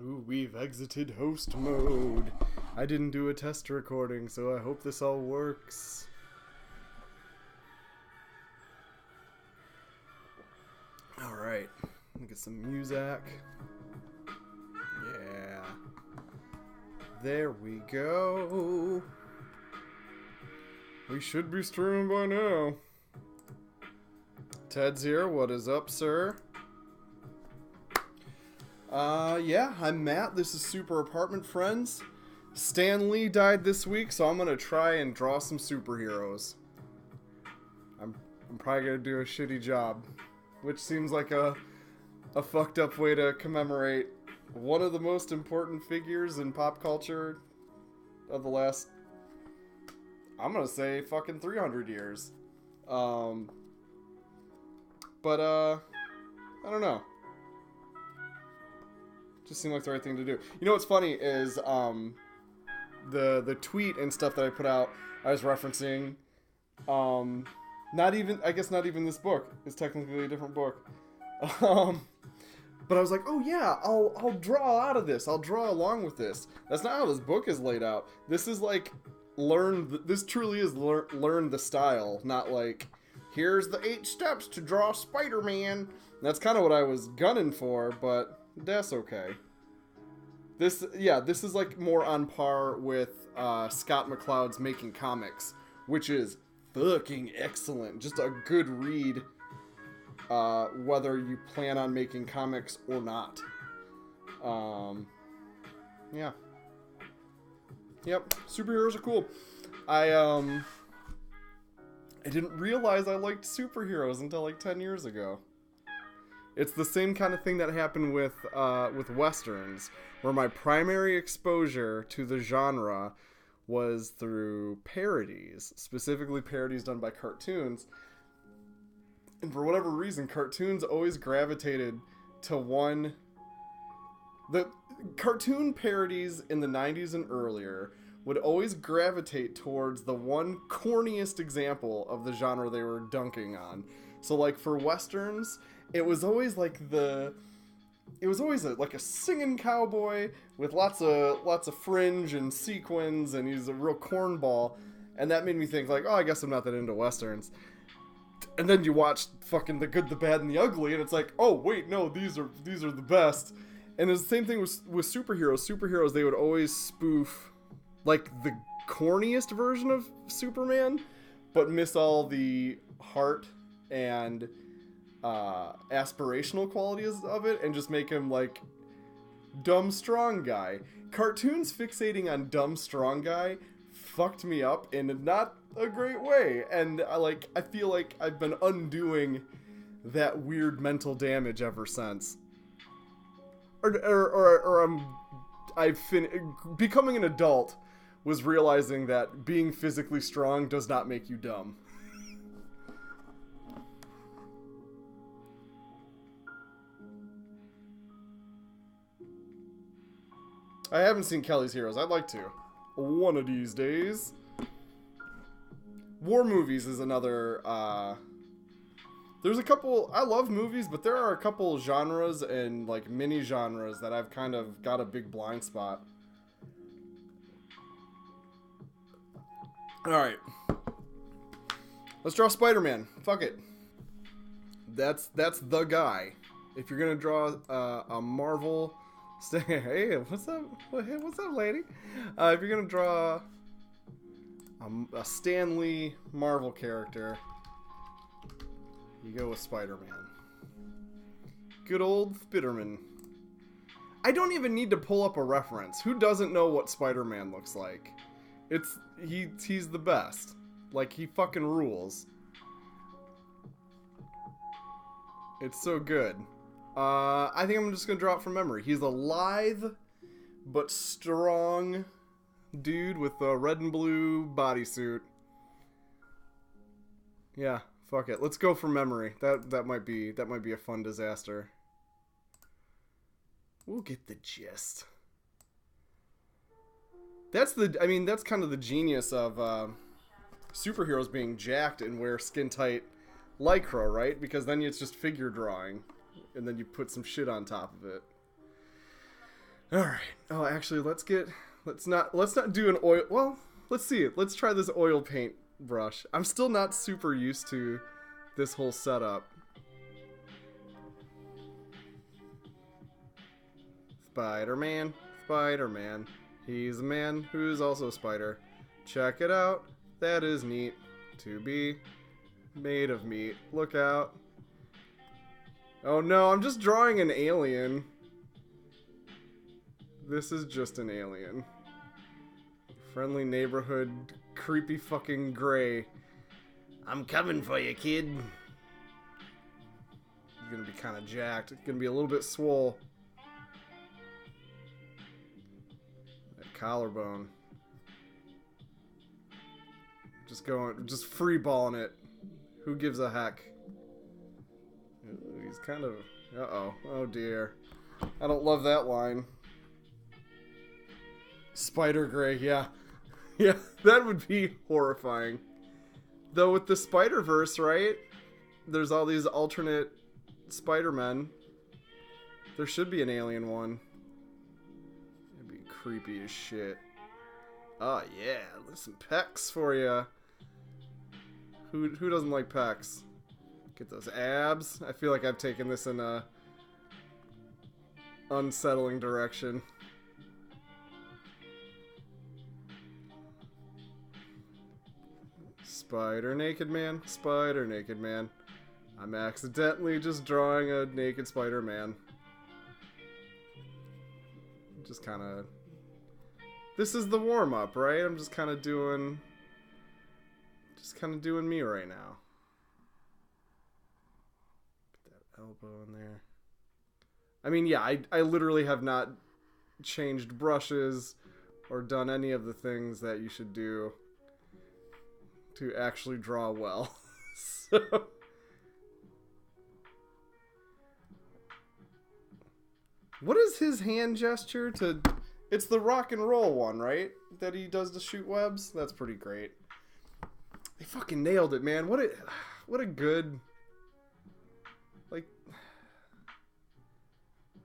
Ooh, we've exited host mode. I didn't do a test recording, so I hope this all works. Alright, get some music. Yeah. There we go. We should be streaming by now. Ted's here. What is up, sir? Yeah, I'm Matt. This is Super Apartment Friends. Stan Lee died this week, so I'm gonna try and draw some superheroes. I'm probably gonna do a shitty job, which seems like a fucked up way to commemorate one of the most important figures in pop culture of the last, I'm gonna say, fucking 300 years. I don't know. Just seemed like the right thing to do. You know what's funny is the tweet and stuff that I put out, I was referencing not even this book. It's technically a different book. But I was like, oh yeah, I'll draw out of this. I'll draw along with this. That's not how this book is laid out. This is like this truly is learn the style, not like here's the 8 steps to draw Spider-Man. That's kind of what I was gunning for, but that's okay. This is like more on par with Scott McCloud's Making Comics, which is fucking excellent. Just a good read, whether you plan on making comics or not. Yeah. Yep, superheroes are cool. I didn't realize I liked superheroes until like 10 years ago. It's the same kind of thing that happened with Westerns, where my primary exposure to the genre was through parodies, specifically parodies done by cartoons. And for whatever reason, cartoons always gravitated to the cartoon parodies in the 90s and earlier would always gravitate towards the one corniest example of the genre they were dunking on. So like for Westerns, it was always like a singing cowboy with lots of fringe and sequins, and he's a real cornball, and that made me think like, oh, I guess I'm not that into Westerns. And then you watch fucking The Good, the Bad, and the Ugly, and it's like, oh wait, no, these are the best. And it's the same thing with superheroes. Superheroes, they would always spoof like the corniest version of Superman, but miss all the heart and aspirational qualities of it, and just make him like dumb strong guy. Cartoons fixating on dumb strong guy fucked me up in not a great way, and I feel like I've been undoing that weird mental damage ever since. Becoming an adult was realizing that being physically strong does not make you dumb. I haven't seen Kelly's Heroes. I'd like to. One of these days. War movies is another, there's a couple, I love movies, but there are a couple genres and, like, mini-genres that I've kind of got a big blind spot. Alright. Let's draw Spider-Man. Fuck it. That's the guy. If you're gonna draw a Marvel... Hey, what's up? Hey, what's up, lady? If you're gonna draw a Stan Lee Marvel character, you go with Spider-Man. Good old Spider-Man. I don't even need to pull up a reference. Who doesn't know what Spider-Man looks like? He's the best. Like, he fucking rules. It's so good. I think I'm just gonna draw it from memory. He's a lithe but strong dude with a red and blue bodysuit. Yeah, fuck it. Let's go from memory. That might be a fun disaster. We'll get the gist. That's kind of the genius of superheroes being jacked and wear skin tight Lycra, right? Because then it's just figure drawing. And then you put some shit on top of it. All right. Oh, actually, let's not do an oil. Well, let's see it. Let's try this oil paint brush. I'm still not super used to this whole setup. Spider-Man, Spider-Man. He's a man who's also a spider. Check it out. That is neat. To be made of meat. Look out. Oh no, I'm just drawing an alien. This is just an alien. Friendly neighborhood, creepy fucking gray. I'm coming for you, kid. He's gonna be kind of jacked. Gonna be a little bit swole. That collarbone. Just free balling it. Who gives a heck? Ooh, he's kind of... Uh-oh. Oh dear. I don't love that line. Spider Gray, yeah. Yeah, that would be horrifying. Though with the Spider-Verse, right? There's all these alternate Spider-Men. There should be an alien one. It'd be creepy as shit. Oh yeah, there's some pecs for you. Who doesn't like pecs? Get those abs. I feel like I've taken this in a unsettling direction. Spider naked man, Spider naked man. I'm accidentally just drawing a naked Spider-Man. Just kind of... This is the warm-up, right? I'm just kind of doing me right now. Get that elbow in there. I mean, yeah, I literally have not changed brushes or done any of the things that you should do to actually draw well. So... What is his hand gesture to... It's the rock and roll one, right? That he does to shoot webs? That's pretty great. They fucking nailed it, man. What a good... Like...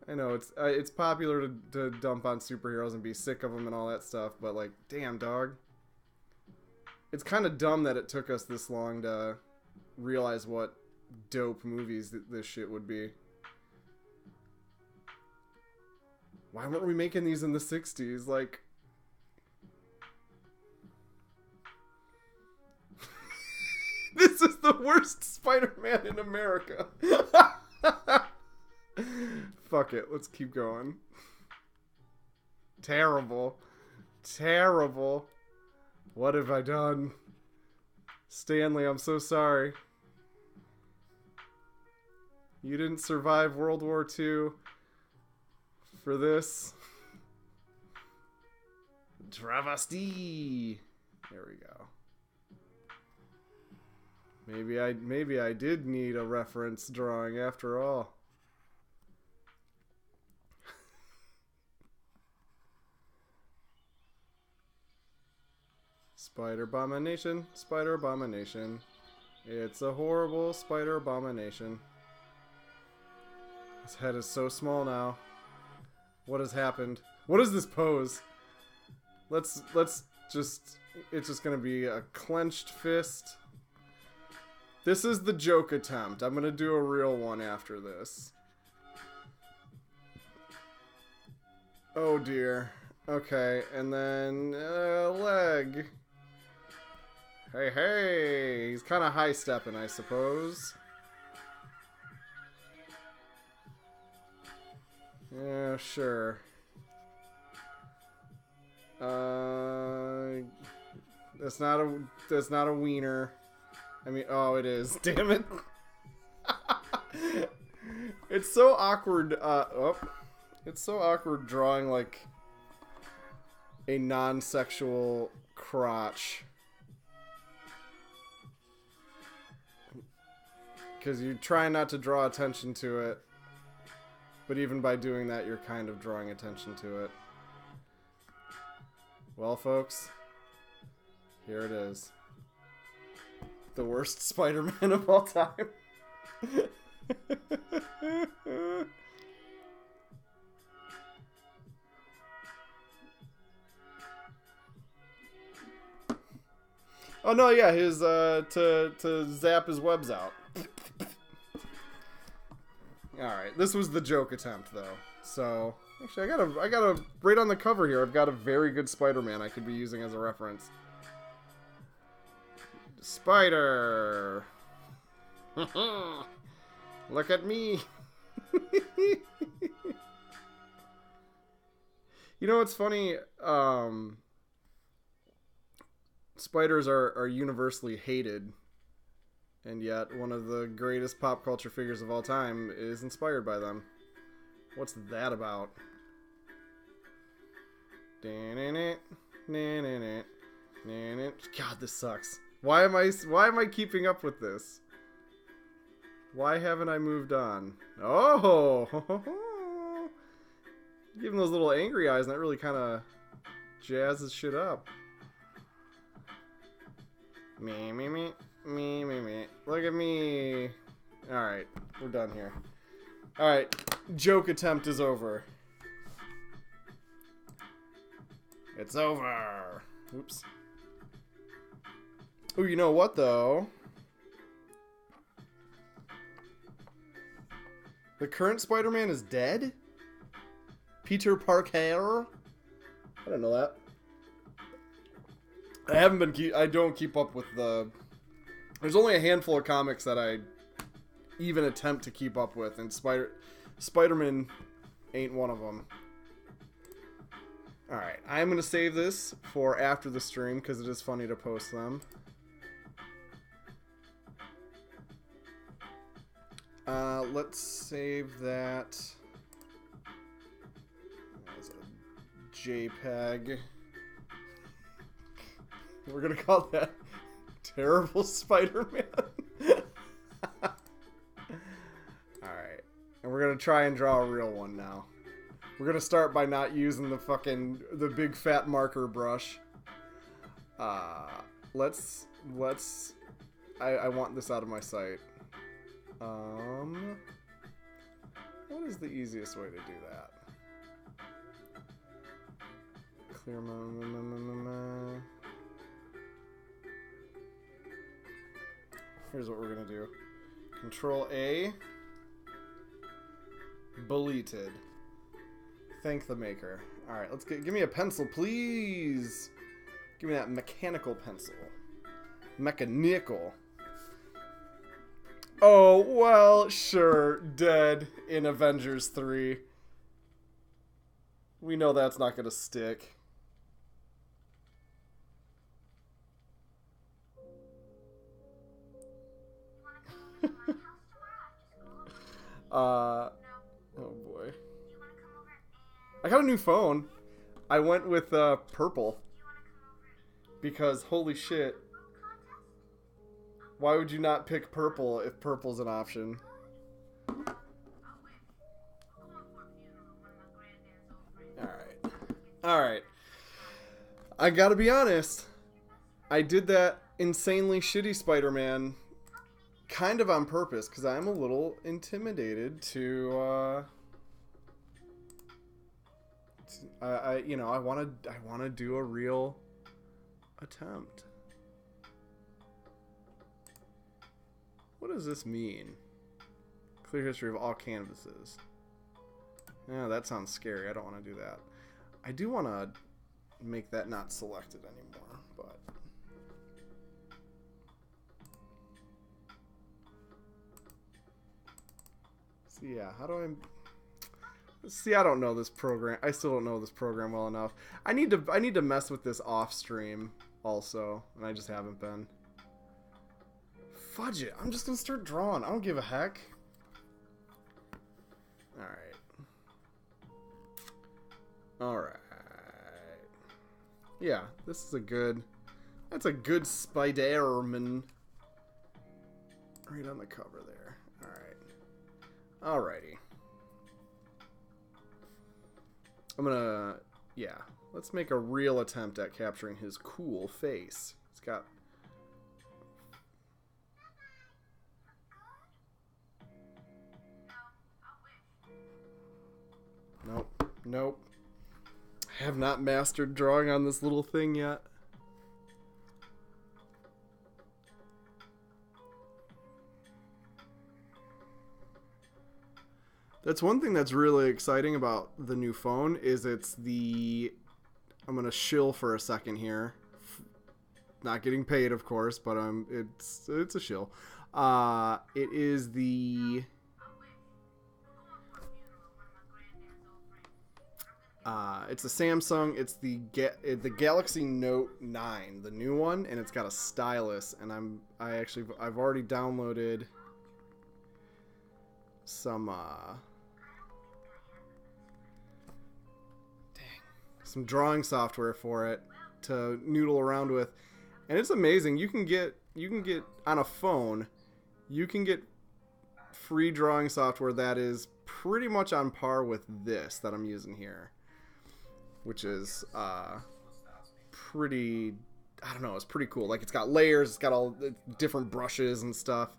I know, it's popular to dump on superheroes and be sick of them and all that stuff, but like, damn, dog. It's kind of dumb that it took us this long to realize what dope movies this shit would be. Why weren't we making these in the 60s? Like... This is the worst Spider-Man in America. Fuck it. Let's keep going. Terrible. Terrible. What have I done? Stanley, I'm so sorry. You didn't survive World War II. For this. Travesty. There we go. Maybe I did need a reference drawing after all. Spider abomination, spider abomination. It's a horrible spider abomination. His head is so small now. What has happened? What is this pose? Let's just... It's just gonna be a clenched fist. This is the joke attempt. I'm gonna do a real one after this. Oh dear. Okay, and then... leg. Hey, hey! He's kind of high-stepping, I suppose. Yeah, sure. That's not a wiener. I mean, oh, it is. Damn it. It's so awkward. It's so awkward drawing like a non-sexual crotch. Because you try not to draw attention to it. But even by doing that, you're kind of drawing attention to it. Well, folks, here it is. The worst Spider-Man of all time. Oh no, yeah, his to zap his webs out. All right, this was the joke attempt though. So actually, I got a right on the cover here. I've got a very good Spider-Man I could be using as a reference. Spider. Look at me. You know what's funny? Spiders are universally hated, and yet one of the greatest pop culture figures of all time is inspired by them. What's that about? God, this sucks. Why am I keeping up with this? Why haven't I moved on? Oh, give him those little angry eyes, and that really kind of jazzes shit up. Me. Look at me. Alright, we're done here. Alright, joke attempt is over. It's over. Oops. Oh, you know what, though? The current Spider-Man is dead? Peter Parker? I don't know that. I don't keep up with the... There's only a handful of comics that I even attempt to keep up with, and Spider-Man ain't one of them. Alright, I'm going to save this for after the stream, because it is funny to post them. Let's save that as a JPEG. We're gonna call that Terrible Spider-Man. Alright. And we're gonna try and draw a real one now. We're gonna start by not using the big fat marker brush. I want this out of my sight. What is the easiest way to do that? Clear Here's what we're gonna do. Control A. Deleted. Thank the maker. Alright, give me a pencil, please. Give me that mechanical pencil. Mechanical. Oh, well, sure. Dead in Avengers 3. We know that's not gonna stick. Oh boy. I got a new phone. I went with purple. Because holy shit. Why would you not pick purple if purple's an option? Alright. Alright. I gotta be honest. I did that insanely shitty Spider-Man kind of on purpose, because I'm a little intimidated to, I wanna do a real attempt. What does this mean? Clear history of all canvases. Yeah, that sounds scary. I don't want to do that. I do want to make that not selected anymore, but... So yeah, how do I... See, I don't know this program. I still don't know this program well enough. I need to mess with this off stream also, and I just haven't been. Fudge it. I'm just gonna start drawing. I don't give a heck. Alright. Alright. Yeah, this is a good... That's a good Spider-Man. Right on the cover there. Alright. Alrighty. I'm gonna... Yeah. Let's make a real attempt at capturing his cool face. It's got... Nope. Nope. I have not mastered drawing on this little thing yet. That's one thing that's really exciting about the new phone is it's the... I'm going to shill for a second here. Not getting paid, of course, but it's a shill. It is the... it's a Samsung. It's the Galaxy Note 9, the new one, and it's got a stylus. And I've already downloaded some drawing software for it to noodle around with, and it's amazing. You can get on a phone, you can get free drawing software that is pretty much on par with this that I'm using here, which is pretty, I don't know, it's pretty cool. Like, it's got layers, it's got all the different brushes and stuff.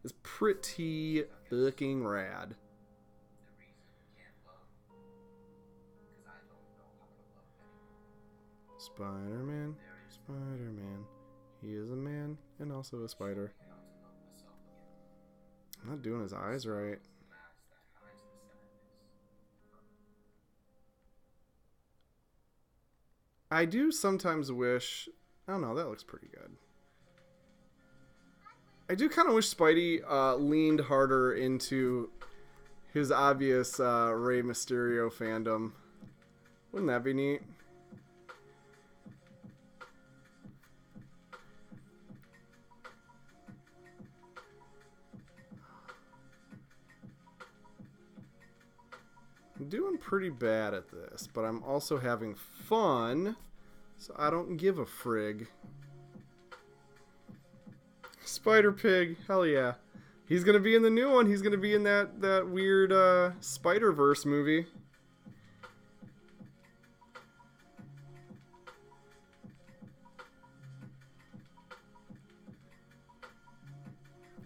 It's pretty fucking rad. Spider-Man, Spider-Man. He is a man and also a spider. I'm not doing his eyes right. I do sometimes wish... I don't know, that looks pretty good. I do kind of wish Spidey leaned harder into his obvious Rey Mysterio fandom. Wouldn't that be neat? I'm doing pretty bad at this, but I'm also having fun, so I don't give a frig. Spider Pig, hell yeah. He's gonna be in the new one. He's gonna be in that weird Spider-Verse movie.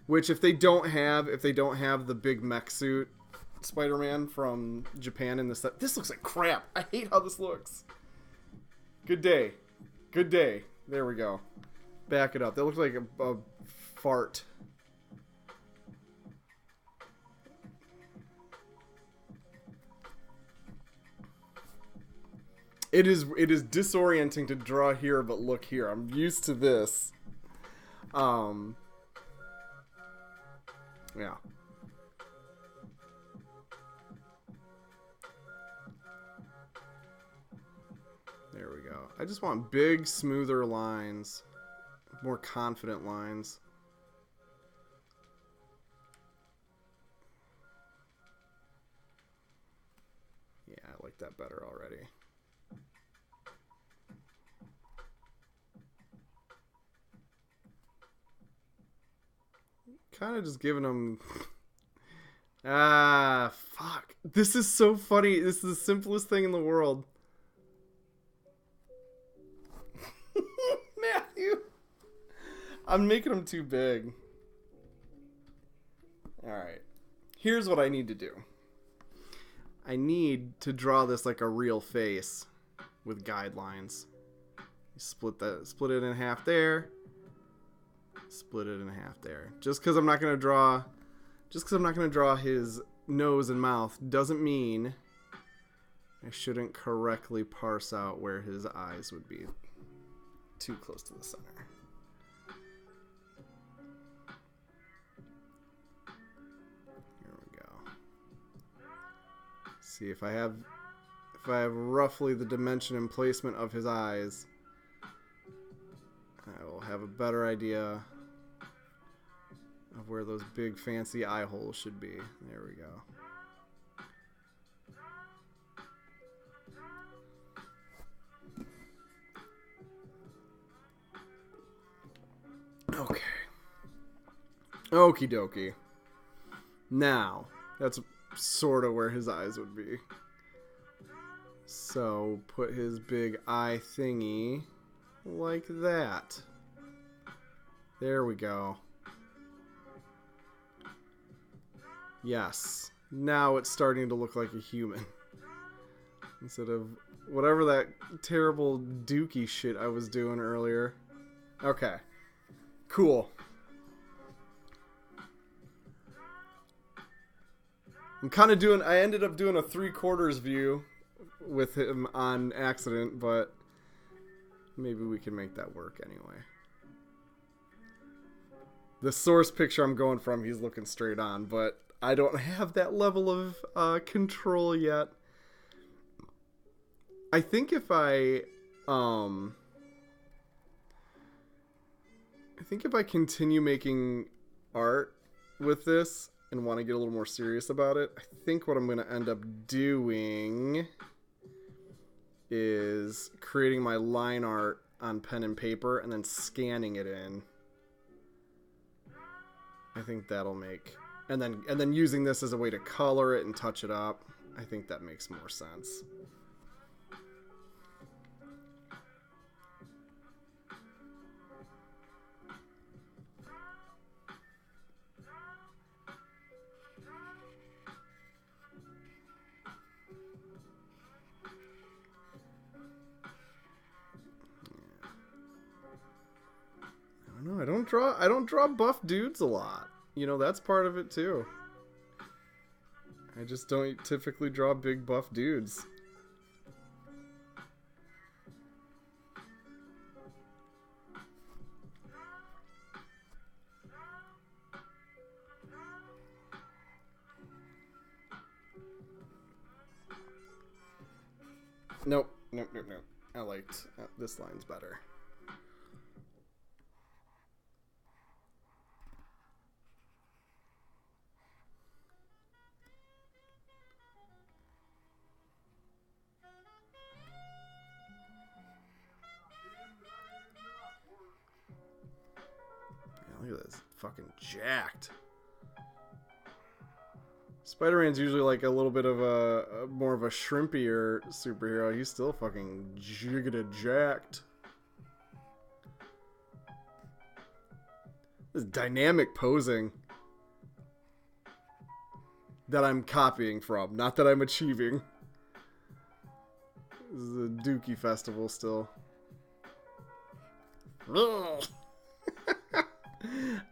Which if they don't have the big mech suit Spider-Man from Japan in this set, this looks like crap. I hate how this looks. Good day. Good day. There we go. Back it up. That looks like a fart. It is disorienting to draw here, but look here. I'm used to this. Yeah. There we go. I just want big, smoother lines. More confident lines. Yeah, I like that better already. Kind of just giving them... Ah, fuck. This is so funny. This is the simplest thing in the world. Matthew. I'm making them too big. Alright. Here's what I need to do. I need to draw this like a real face with guidelines. Split it in half there. Split it in half there. Just because I'm not going to draw his nose and mouth doesn't mean I shouldn't correctly parse out where his eyes would be. Too close to the center. Here we go. See if I have roughly the dimension and placement of his eyes, I will have a better idea of where those big fancy eye holes should be. There we go. Okay. Okie dokie. Now, that's sort of where his eyes would be. So, put his big eye thingy like that. There we go. Yes. Now it's starting to look like a human. Instead of whatever that terrible dookie shit I was doing earlier. Okay. Cool. I ended up doing a 3/4 view with him on accident, but maybe we can make that work anyway. The source picture I'm going from, he's looking straight on, but I don't have that level of control yet. I think if I continue making art with this and want to get a little more serious about it, I think what I'm going to end up doing is creating my line art on pen and paper and then scanning it in. I think that'll make... And then using this as a way to color it and touch it up. I think that makes more sense. I don't draw buff dudes a lot. You know, that's part of it too. I just don't typically draw big buff dudes. Nope. I liked this line's better. Look at this. Fucking jacked. Spider-Man's usually like a little bit of a more of a shrimpier superhero. He's still fucking jiggity jacked. This dynamic posing that I'm copying from, not that I'm achieving. This is a Dookie festival still.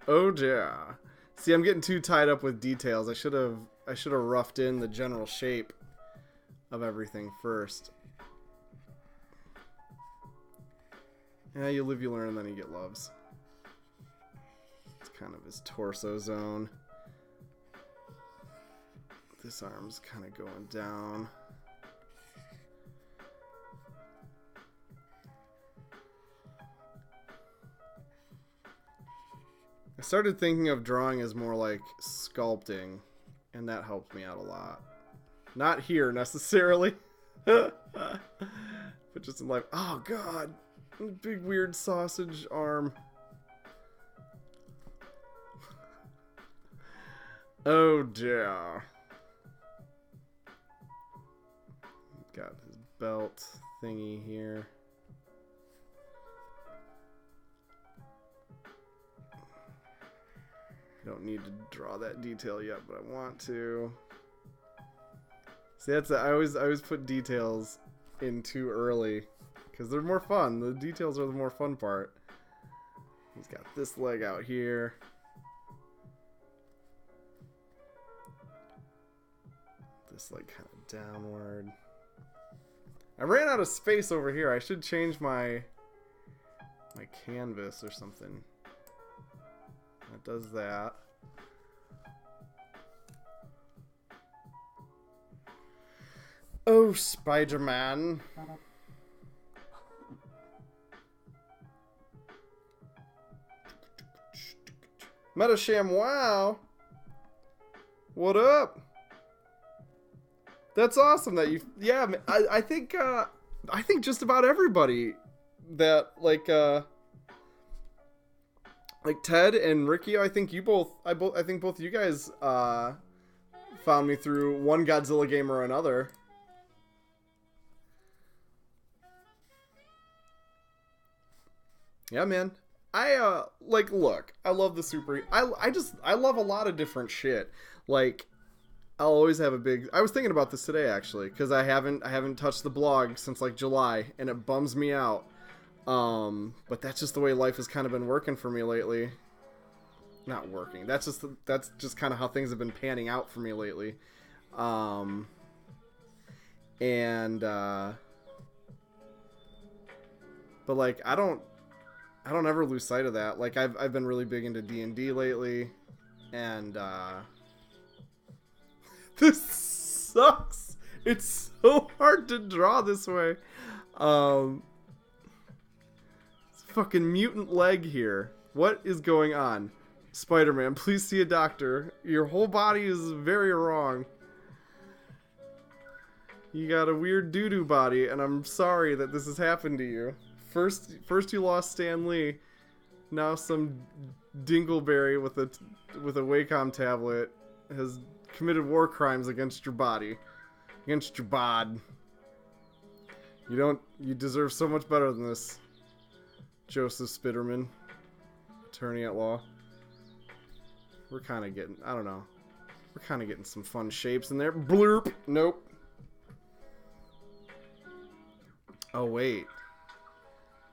Oh yeah. See, I'm getting too tied up with details. I should have roughed in the general shape of everything first. Yeah, you live, you learn, and then you get loves. It's kind of his torso zone. This arm's kind of going down. I started thinking of drawing as more like sculpting, and that helped me out a lot. Not here necessarily, but just in life. Oh god, big weird sausage arm. Oh dear. Got his belt thingy here. Don't need to draw that detail yet, but I want to. See, I always put details in too early because they're more fun. The details are the more fun part. He's got this leg out here. This leg kind of downward. I ran out of space over here. I should change my canvas or something. That does that. Oh, Spider-Man. Metasham, wow. What up? That's awesome that you... Yeah, I think just about everybody that, like Ted and Ricky, I think both you guys found me through one Godzilla game or another. Yeah, man. Look, I love the super... I love a lot of different shit. Like, I'll always have a big... I was thinking about this today, actually, because I haven't touched the blog since, like, July, and it bums me out. But that's just the way life has kind of been working for me lately. Not working. That's just kind of how things have been panning out for me lately. And but like I don't ever lose sight of that. Like I've been really big into D&D lately, and this sucks. It's so hard to draw this way. It's a fucking mutant leg here. What is going on? Spider-Man, please see a doctor. Your whole body is very wrong. You got a weird doo-doo body, and I'm sorry that this has happened to you. First you lost Stan Lee. Now some dingleberry with a Wacom tablet has committed war crimes against your body. Against your bod. You deserve so much better than this. Joseph Spitterman, attorney at law. We're kind of getting, I don't know. We're kind of getting some fun shapes in there. Blurp. Nope. Oh, wait.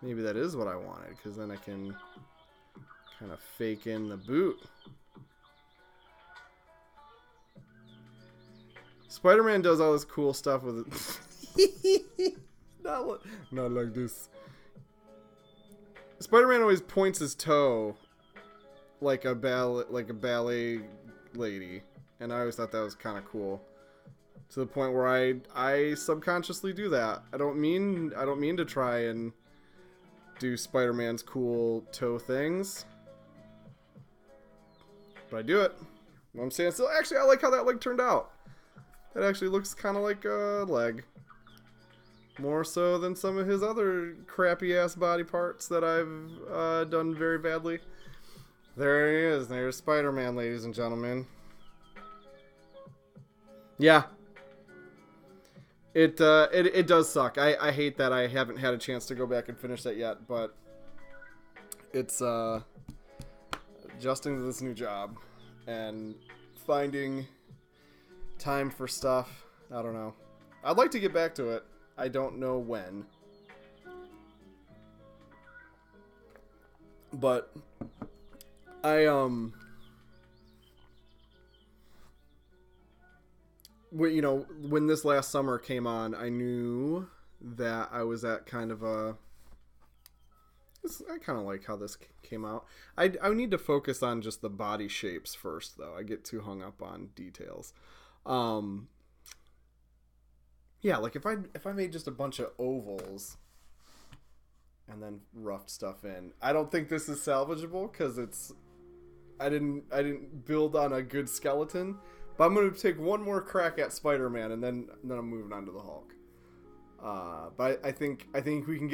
Maybe that is what I wanted, because then I can kind of fake in the boot. Spider-Man does all this cool stuff with it. Not like this. Spider-Man always points his toe like a ballet lady, and I always thought that was kind of cool. To the point where I subconsciously do that. I don't mean to try and do Spider-Man's cool toe things, but I do it. You know what I'm saying? So actually, I like how that leg turned out. That actually looks kind of like a leg. More so than some of his other crappy-ass body parts that I've done very badly. There he is. There's Spider-Man, ladies and gentlemen. Yeah. It does suck. I hate that I haven't had a chance to go back and finish that yet, but it's adjusting to this new job and finding time for stuff. I don't know. I'd like to get back to it. I don't know when. But when this last summer came on, I knew that I was at kind of a... I kind of like how this came out. I need to focus on just the body shapes first, though. I get too hung up on details. Yeah, like if I made just a bunch of ovals and then roughed stuff in, I don't think this is salvageable because I didn't build on a good skeleton. But I'm gonna take one more crack at Spider-Man and then I'm moving on to the Hulk. But I think we can get